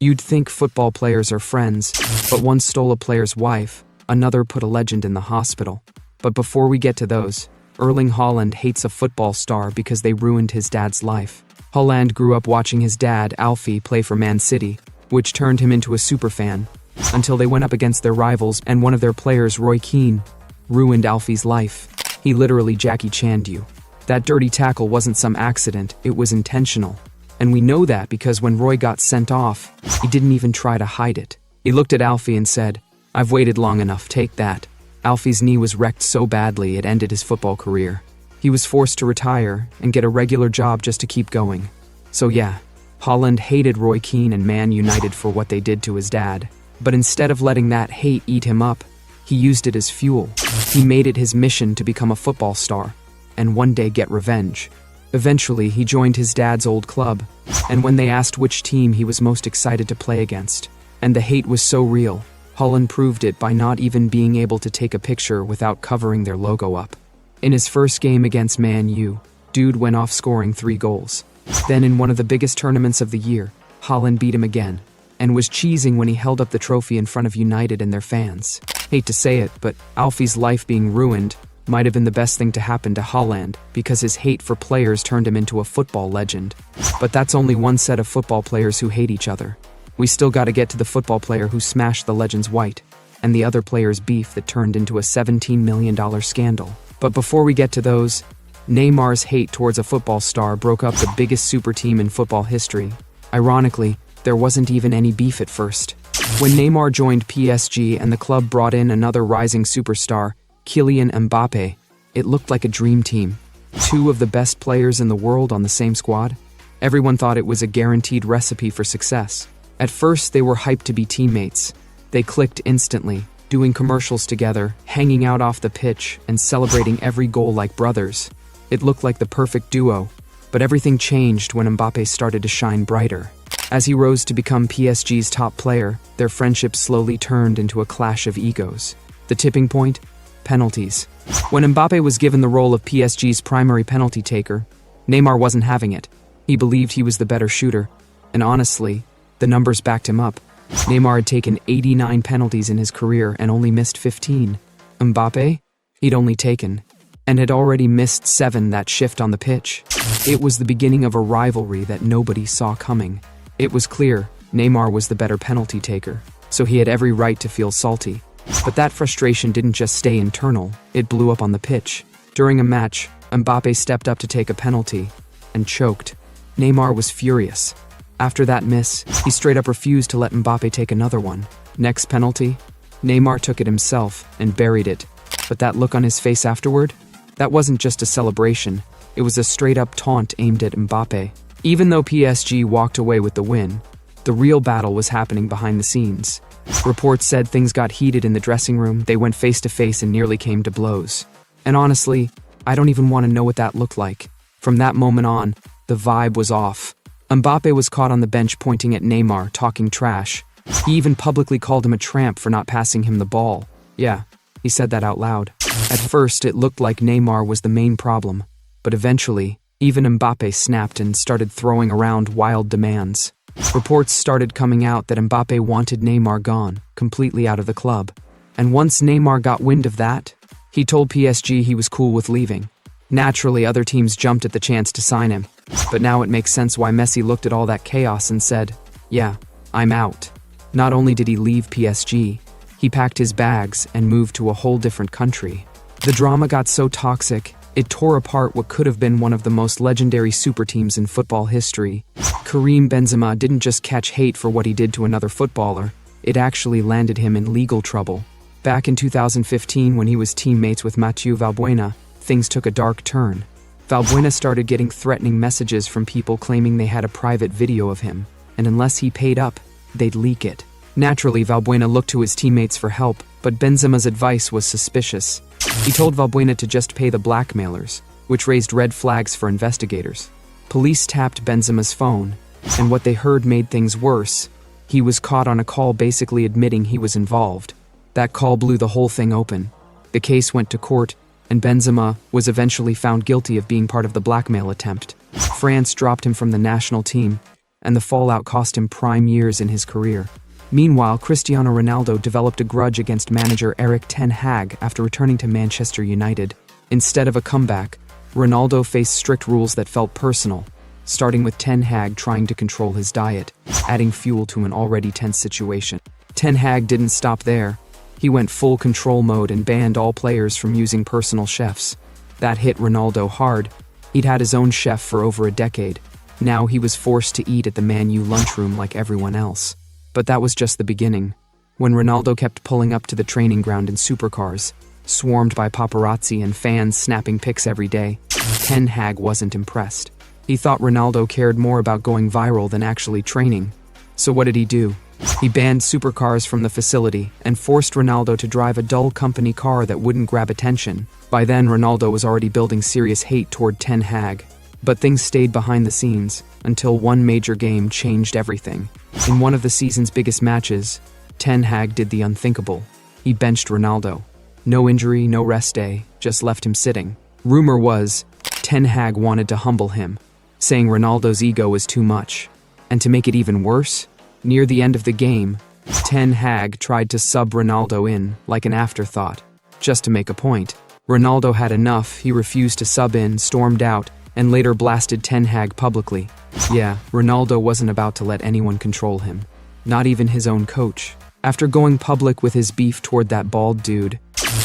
You'd think football players are friends, but one stole a player's wife, another put a legend in the hospital. But before we get to those, Erling Haaland hates a football star because they ruined his dad's life. Haaland grew up watching his dad, Alfie, play for Man City, which turned him into a superfan, until they went up against their rivals and one of their players, Roy Keane, ruined Alfie's life. He literally Jackie Chan'd you. That dirty tackle wasn't some accident, it was intentional. And we know that because when Roy got sent off, he didn't even try to hide it. He looked at Alfie and said, "I've waited long enough, take that." Alfie's knee was wrecked so badly it ended his football career. He was forced to retire and get a regular job just to keep going. So yeah, Haaland hated Roy Keane and Man United for what they did to his dad. But instead of letting that hate eat him up, he used it as fuel. He made it his mission to become a football star, and one day get revenge. Eventually, he joined his dad's old club, and when they asked which team he was most excited to play against, and the hate was so real, Haaland proved it by not even being able to take a picture without covering their logo up. In his first game against Man U, dude went off scoring 3 goals. Then in one of the biggest tournaments of the year, Haaland beat him again, and was cheesing when he held up the trophy in front of United and their fans. Hate to say it, but Alfie's life being ruined might have been the best thing to happen to Haaland because his hate for players turned him into a football legend. But that's only one set of football players who hate each other. We still gotta get to the football player who smashed the legend's white, and the other player's beef that turned into a $17 million scandal. But before we get to those, Neymar's hate towards a football star broke up the biggest super team in football history. Ironically, there wasn't even any beef at first. When Neymar joined PSG and the club brought in another rising superstar, Kylian Mbappe, it looked like a dream team. 2 of the best players in the world on the same squad. Everyone thought it was a guaranteed recipe for success. At first, they were hyped to be teammates. They clicked instantly, doing commercials together, hanging out off the pitch, and celebrating every goal like brothers. It looked like the perfect duo, but everything changed when Mbappe started to shine brighter. As he rose to become PSG's top player, their friendship slowly turned into a clash of egos. The tipping point? Penalties. When Mbappe was given the role of PSG's primary penalty taker, Neymar wasn't having it. He believed he was the better shooter, and honestly, the numbers backed him up. Neymar had taken 89 penalties in his career and only missed 15. Mbappe? He'd only taken, and had already missed 7 that shift on the pitch. It was the beginning of a rivalry that nobody saw coming. It was clear Neymar was the better penalty taker, so he had every right to feel salty. But that frustration didn't just stay internal, it blew up on the pitch. During a match, Mbappe stepped up to take a penalty, and choked. Neymar was furious. After that miss, he straight up refused to let Mbappe take another one. Next penalty, Neymar took it himself and buried it. But that look on his face afterward? That wasn't just a celebration, it was a straight-up taunt aimed at Mbappe. Even though PSG walked away with the win, the real battle was happening behind the scenes. Reports said things got heated in the dressing room, they went face-to-face and nearly came to blows. And honestly, I don't even want to know what that looked like. From that moment on, the vibe was off. Mbappe was caught on the bench pointing at Neymar, talking trash. He even publicly called him a tramp for not passing him the ball. Yeah, he said that out loud. At first, it looked like Neymar was the main problem, but eventually, even Mbappe snapped and started throwing around wild demands. Reports started coming out that Mbappe wanted Neymar gone, completely out of the club. And once Neymar got wind of that, he told PSG he was cool with leaving. Naturally, other teams jumped at the chance to sign him. But now it makes sense why Messi looked at all that chaos and said, "Yeah, I'm out." Not only did he leave PSG, he packed his bags and moved to a whole different country. The drama got so toxic, it tore apart what could have been one of the most legendary super teams in football history. Karim Benzema didn't just catch hate for what he did to another footballer, it actually landed him in legal trouble. Back in 2015, when he was teammates with Mathieu Valbuena, things took a dark turn. Valbuena started getting threatening messages from people claiming they had a private video of him, and unless he paid up, they'd leak it. Naturally, Valbuena looked to his teammates for help, but Benzema's advice was suspicious. He told Valbuena to just pay the blackmailers, which raised red flags for investigators. Police tapped Benzema's phone, and what they heard made things worse. He was caught on a call basically admitting he was involved. That call blew the whole thing open. The case went to court, and Benzema was eventually found guilty of being part of the blackmail attempt. France dropped him from the national team, and the fallout cost him prime years in his career. Meanwhile, Cristiano Ronaldo developed a grudge against manager Erik ten Hag after returning to Manchester United. Instead of a comeback, Ronaldo faced strict rules that felt personal, starting with Ten Hag trying to control his diet, adding fuel to an already tense situation. Ten Hag didn't stop there. He went full control mode and banned all players from using personal chefs. That hit Ronaldo hard. He'd had his own chef for over a decade. Now he was forced to eat at the Man U lunchroom like everyone else. But that was just the beginning. When Ronaldo kept pulling up to the training ground in supercars, swarmed by paparazzi and fans snapping pics every day, Ten Hag wasn't impressed. He thought Ronaldo cared more about going viral than actually training. So what did he do? He banned supercars from the facility and forced Ronaldo to drive a dull company car that wouldn't grab attention. By then, Ronaldo was already building serious hate toward Ten Hag. But things stayed behind the scenes until one major game changed everything. In one of the season's biggest matches, Ten Hag did the unthinkable. He benched Ronaldo. No injury, no rest day, just left him sitting. Rumor was, Ten Hag wanted to humble him, saying Ronaldo's ego was too much. And to make it even worse, near the end of the game, Ten Hag tried to sub Ronaldo in like an afterthought, just to make a point. Ronaldo had enough, he refused to sub in, stormed out, and later blasted Ten Hag publicly. Yeah, Ronaldo wasn't about to let anyone control him. Not even his own coach. After going public with his beef toward that bald dude,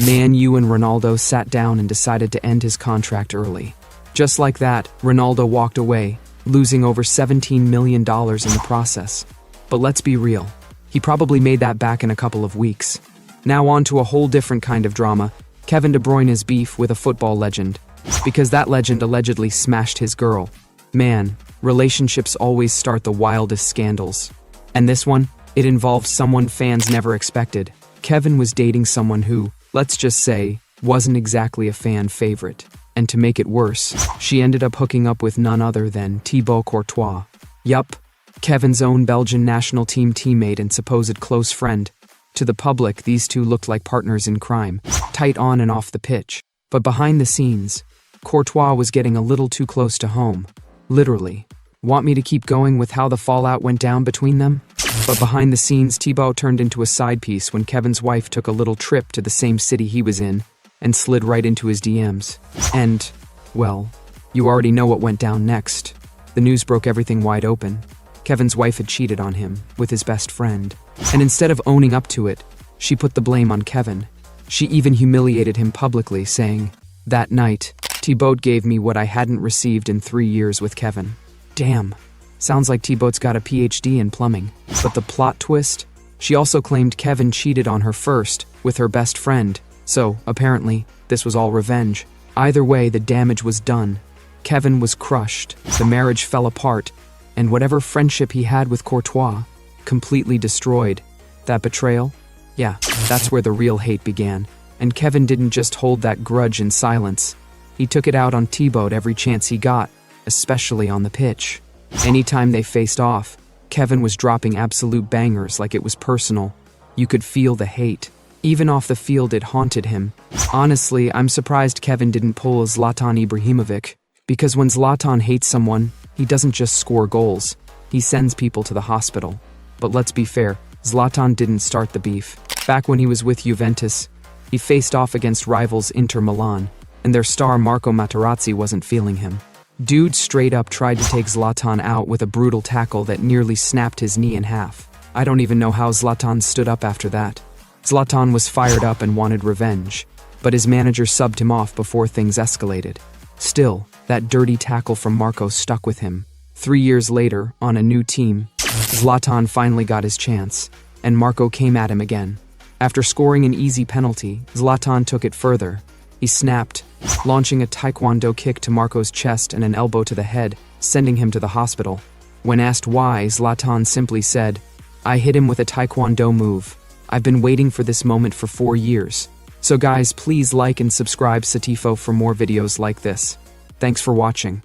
Man U and Ronaldo sat down and decided to end his contract early. Just like that, Ronaldo walked away, losing over $17 million in the process. But let's be real, he probably made that back in a couple of weeks. Now on to a whole different kind of drama, Kevin De Bruyne's beef with a football legend. Because that legend allegedly smashed his girl. Man, relationships always start the wildest scandals. And this one, it involved someone fans never expected. Kevin was dating someone who, let's just say, wasn't exactly a fan favorite. And to make it worse, she ended up hooking up with none other than Thibaut Courtois. Yup, Kevin's own Belgian national team teammate and supposed close friend. To the public, these two looked like partners in crime, tight on and off the pitch. But behind the scenes, Courtois was getting a little too close to home. Literally. Want me to keep going with how the fallout went down between them? But behind the scenes, Thibaut turned into a side piece when Kevin's wife took a little trip to the same city he was in and slid right into his DMs. And, well, you already know what went down next. The news broke everything wide open. Kevin's wife had cheated on him with his best friend. And instead of owning up to it, she put the blame on Kevin. She even humiliated him publicly, saying, "That night, Thibaut gave me what I hadn't received in 3 years with Kevin." Damn. Sounds like Thibaut's got a PhD in plumbing. But the plot twist? She also claimed Kevin cheated on her first, with her best friend. So, apparently, this was all revenge. Either way, the damage was done. Kevin was crushed, the marriage fell apart, and whatever friendship he had with Courtois, completely destroyed. That betrayal? Yeah, that's where the real hate began. And Kevin didn't just hold that grudge in silence. He took it out on Thibaut every chance he got, especially on the pitch. Anytime they faced off, Kevin was dropping absolute bangers like it was personal. You could feel the hate. Even off the field, it haunted him. Honestly, I'm surprised Kevin didn't pull a Zlatan Ibrahimovic, because when Zlatan hates someone, he doesn't just score goals, he sends people to the hospital. But let's be fair, Zlatan didn't start the beef. Back when he was with Juventus, he faced off against rivals Inter Milan, and their star Marco Materazzi wasn't feeling him. Dude straight up tried to take Zlatan out with a brutal tackle that nearly snapped his knee in half. I don't even know how Zlatan stood up after that. Zlatan was fired up and wanted revenge, but his manager subbed him off before things escalated. Still, that dirty tackle from Marco stuck with him. 3 years later, on a new team, Zlatan finally got his chance, and Marco came at him again. After scoring an easy penalty, Zlatan took it further. He snapped, launching a taekwondo kick to Marco's chest and an elbow to the head, sending him to the hospital. When asked why, Zlatan simply said, "I hit him with a taekwondo move. I've been waiting for this moment for 4 years. So guys, please like and subscribe Satifo for more videos like this. Thanks for watching.